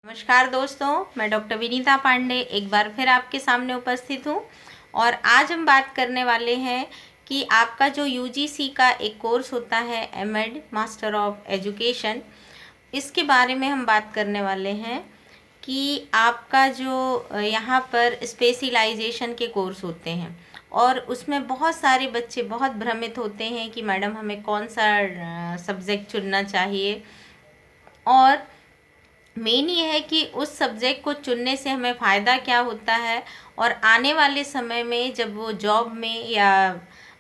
नमस्कार दोस्तों, मैं डॉक्टर विनीता पांडे एक बार फिर आपके सामने उपस्थित हूँ। और आज हम बात करने वाले हैं कि आपका जो यूजीसी का एक कोर्स होता है एमएड मास्टर ऑफ एजुकेशन, इसके बारे में हम बात करने वाले हैं कि आपका जो यहाँ पर स्पेशलाइजेशन के कोर्स होते हैं और उसमें बहुत सारे बच्चे बहुत भ्रमित होते हैं कि मैडम हमें कौन सा सब्जेक्ट चुनना चाहिए। और मेन ये है कि उस सब्जेक्ट को चुनने से हमें फ़ायदा क्या होता है और आने वाले समय में जब वो जॉब में या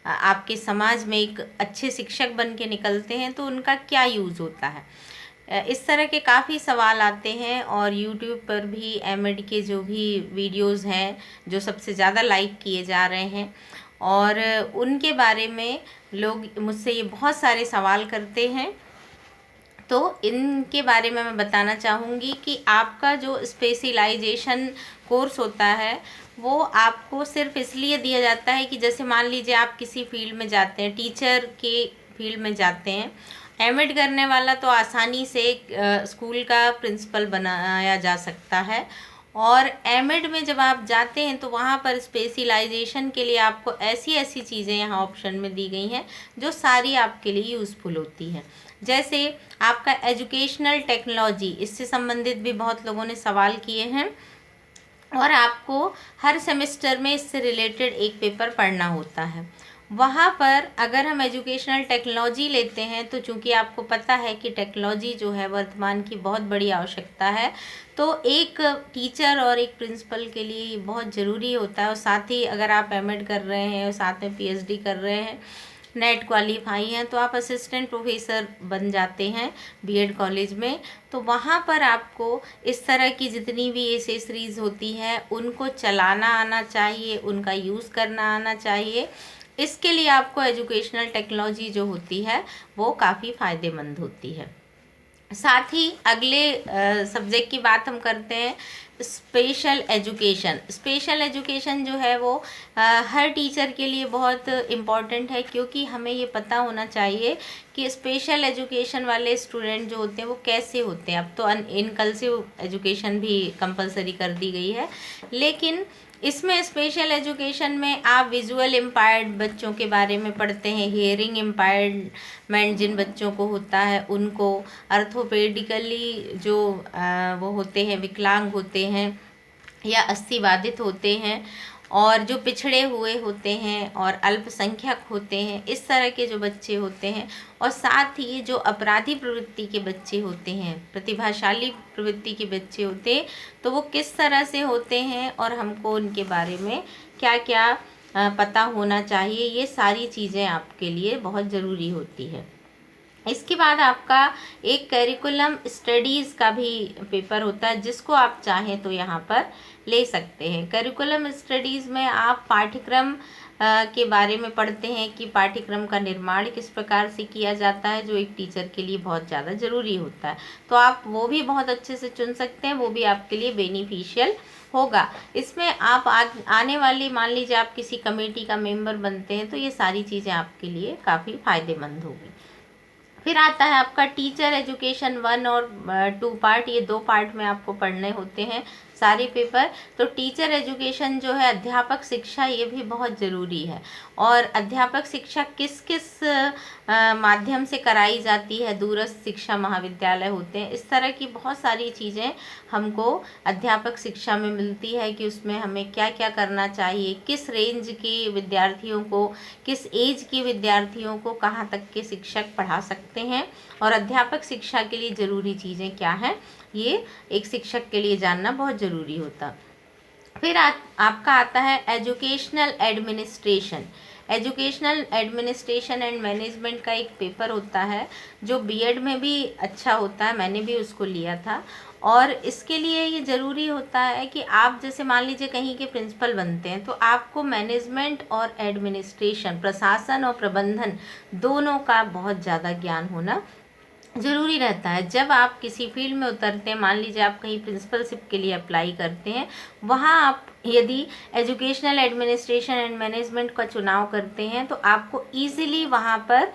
आपके समाज में एक अच्छे शिक्षक बन के निकलते हैं तो उनका क्या यूज़ होता है। इस तरह के काफ़ी सवाल आते हैं और यूट्यूब पर भी एमएड के जो भी वीडियोस हैं जो सबसे ज़्यादा लाइक किए जा रहे हैं और उनके बारे में लोग मुझसे ये बहुत सारे सवाल करते हैं। तो इनके बारे में मैं बताना चाहूँगी कि आपका जो स्पेशलाइजेशन कोर्स होता है वो आपको सिर्फ इसलिए दिया जाता है कि जैसे मान लीजिए आप किसी फील्ड में जाते हैं, टीचर के फील्ड में जाते हैं, एमएड करने वाला तो आसानी से स्कूल का प्रिंसिपल बनाया जा सकता है। और एमएड में जब आप जाते हैं तो वहाँ पर स्पेशलाइजेशन के लिए आपको ऐसी ऐसी चीज़ें यहाँ ऑप्शन में दी गई हैं जो सारी आपके लिए यूज़फुल होती हैं। जैसे आपका एजुकेशनल टेक्नोलॉजी, इससे संबंधित भी बहुत लोगों ने सवाल किए हैं और आपको हर सेमेस्टर में इससे रिलेटेड एक पेपर पढ़ना होता है। वहाँ पर अगर हम एजुकेशनल टेक्नोलॉजी लेते हैं तो चूंकि आपको पता है कि टेक्नोलॉजी जो है वर्तमान की बहुत बड़ी आवश्यकता है, तो एक टीचर और एक प्रिंसिपल के लिए ये बहुत ज़रूरी होता है। और साथ ही अगर आप एमएड कर रहे हैं और साथ में पीएचडी कर रहे हैं, नेट क्वालिफाई हैं, तो आप असिस्टेंट प्रोफेसर बन जाते हैं बीएड कॉलेज में। तो वहाँ पर आपको इस तरह की जितनी भी एसेसरीज होती हैं उनको चलाना आना चाहिए, उनका यूज़ करना आना चाहिए। इसके लिए आपको एजुकेशनल टेक्नोलॉजी जो होती है वो काफ़ी फ़ायदेमंद होती है। साथ ही अगले सब्जेक्ट की बात हम करते हैं, स्पेशल एजुकेशन। स्पेशल एजुकेशन जो है वो हर टीचर के लिए बहुत इम्पॉर्टेंट है, क्योंकि हमें ये पता होना चाहिए कि स्पेशल एजुकेशन वाले स्टूडेंट जो होते हैं वो कैसे होते हैं। अब तो इनकलसिव एजुकेशन भी कंपलसरी कर दी गई है, लेकिन इसमें स्पेशल एजुकेशन में आप विजुअल इम्पायर्ड बच्चों के बारे में पढ़ते हैं, हियरिंग इम्पायरमेंट जिन बच्चों को होता है उनको, अर्थोपेडिकली जो वो होते हैं, विकलांग होते हैं या अस्थिबाधित होते हैं, और जो पिछड़े हुए होते हैं और अल्पसंख्यक होते हैं, इस तरह के जो बच्चे होते हैं, और साथ ही जो अपराधी प्रवृत्ति के बच्चे होते हैं, प्रतिभाशाली प्रवृत्ति के बच्चे होते हैं, तो वो किस तरह से होते हैं और हमको उनके बारे में क्या क्या पता होना चाहिए। ये सारी चीज़ें आपके लिए बहुत ज़रूरी होती है। इसके बाद आपका एक करिकुलम स्टडीज़ का भी पेपर होता है, जिसको आप चाहें तो यहाँ पर ले सकते हैं। करिकुलम स्टडीज़ में आप पाठ्यक्रम के बारे में पढ़ते हैं कि पाठ्यक्रम का निर्माण किस प्रकार से किया जाता है, जो एक टीचर के लिए बहुत ज़्यादा ज़रूरी होता है। तो आप वो भी बहुत अच्छे से चुन सकते हैं, वो भी आपके लिए बेनिफिशियल होगा। इसमें आप आने वाली, मान लीजिए आप किसी कमेटी का मेंबर बनते हैं, तो ये सारी चीज़ें आपके लिए काफ़ी फ़ायदेमंद होगी। फिर आता है आपका टीचर एजुकेशन 1 और 2 पार्ट, ये 2 पार्ट में आपको पढ़ने होते हैं सारे पेपर। तो टीचर एजुकेशन जो है, अध्यापक शिक्षा, ये भी बहुत ज़रूरी है। और अध्यापक शिक्षा किस किस माध्यम से कराई जाती है, दूरस्थ शिक्षा महाविद्यालय होते हैं, इस तरह की बहुत सारी चीज़ें हमको अध्यापक शिक्षा में मिलती है कि उसमें हमें क्या क्या करना चाहिए, किस रेंज के विद्यार्थियों को, किस एज के विद्यार्थियों को कहाँ तक के शिक्षक पढ़ा सकते हैं, और अध्यापक शिक्षा के लिए ज़रूरी चीज़ें क्या हैं, ये एक शिक्षक के लिए जानना बहुत ज़रूरी होता। फिर आपका आता है educational administration. Educational administration and management का एक पेपर होता है जो बीएड में भी अच्छा होता है, मैंने भी उसको लिया था। और इसके लिए ये ज़रूरी होता है कि आप जैसे मान लीजिए कहीं के प्रिंसिपल बनते हैं, तो आपको मैनेजमेंट और एडमिनिस्ट्रेशन, प्रशासन और प्रबंधन, दोनों का बहुत ज़्यादा ज्ञान होना ज़रूरी रहता है। जब आप किसी फील्ड में उतरते हैं, मान लीजिए आप कहीं प्रिंसिपलशिप के लिए अप्लाई करते हैं, वहाँ आप यदि एजुकेशनल एडमिनिस्ट्रेशन एंड मैनेजमेंट का चुनाव करते हैं तो आपको ईज़िली वहाँ पर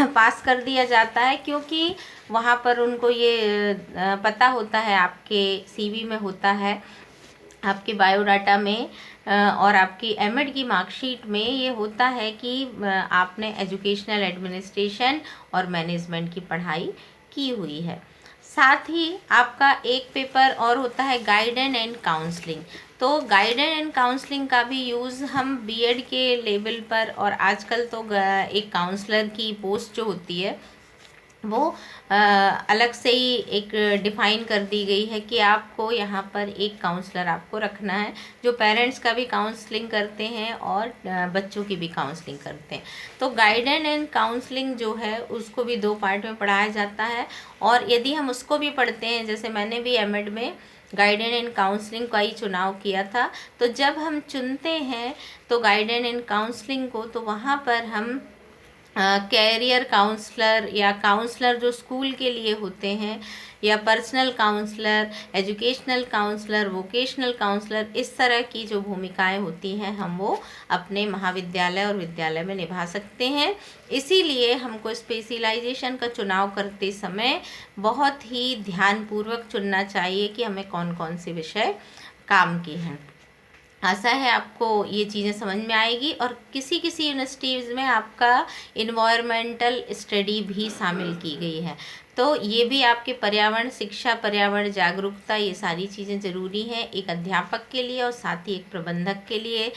पास कर दिया जाता है, क्योंकि वहाँ पर उनको ये पता होता है, आपके सीवी में होता है, आपके बायोडाटा में और आपकी एमएड की मार्कशीट में ये होता है कि आपने एजुकेशनल एडमिनिस्ट्रेशन और मैनेजमेंट की पढ़ाई की हुई है। साथ ही आपका एक पेपर और होता है गाइडेंस एंड काउंसलिंग। तो गाइडेंस एंड काउंसलिंग का भी यूज़ हम बीएड के लेवल पर, और आजकल तो एक काउंसलर की पोस्ट जो होती है वो अलग से ही एक डिफ़ाइन कर दी गई है कि आपको यहाँ पर एक काउंसलर आपको रखना है, जो पेरेंट्स का भी काउंसलिंग करते हैं और बच्चों की भी काउंसलिंग करते हैं। तो गाइडेंस एंड काउंसलिंग जो है उसको भी 2 पार्ट में पढ़ाया जाता है, और यदि हम उसको भी पढ़ते हैं, जैसे मैंने भी एमएड में गाइडेंस एंड काउंसलिंग का ही चुनाव किया था, तो जब हम चुनते हैं तो गाइडेंस एंड काउंसलिंग को, तो वहाँ पर हम कैरियर काउंसलर या काउंसलर जो स्कूल के लिए होते हैं, या personal counsellor, educational counsellor, vocational counsellor, इस तरह की जो भूमिकाएं होती हैं हम वो अपने महाविद्यालय और विद्यालय में निभा सकते हैं। इसीलिए हमको स्पेशलाइजेशन का चुनाव करते समय बहुत ही ध्यानपूर्वक चुनना चाहिए कि हमें कौन कौन से विषय काम के हैं। आशा है आपको ये चीज़ें समझ में आएगी। और किसी किसी यूनिवर्सिटीज़ में आपका इन्वायरमेंटल स्टडी भी शामिल की गई है, तो ये भी आपके पर्यावरण शिक्षा, पर्यावरण जागरूकता, ये सारी चीज़ें ज़रूरी हैं एक अध्यापक के लिए और साथ ही एक प्रबंधक के लिए,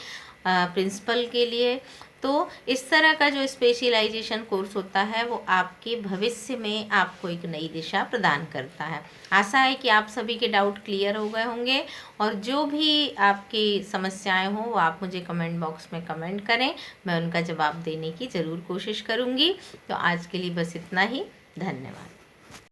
प्रिंसिपल के लिए। तो इस तरह का जो स्पेशलाइजेशन कोर्स होता है वो आपके भविष्य में आपको एक नई दिशा प्रदान करता है। आशा है कि आप सभी के डाउट क्लियर हो गए होंगे, और जो भी आपकी समस्याएं हों वो आप मुझे कमेंट बॉक्स में कमेंट करें, मैं उनका जवाब देने की ज़रूर कोशिश करूँगी। तो आज के लिए बस इतना ही। धन्यवाद।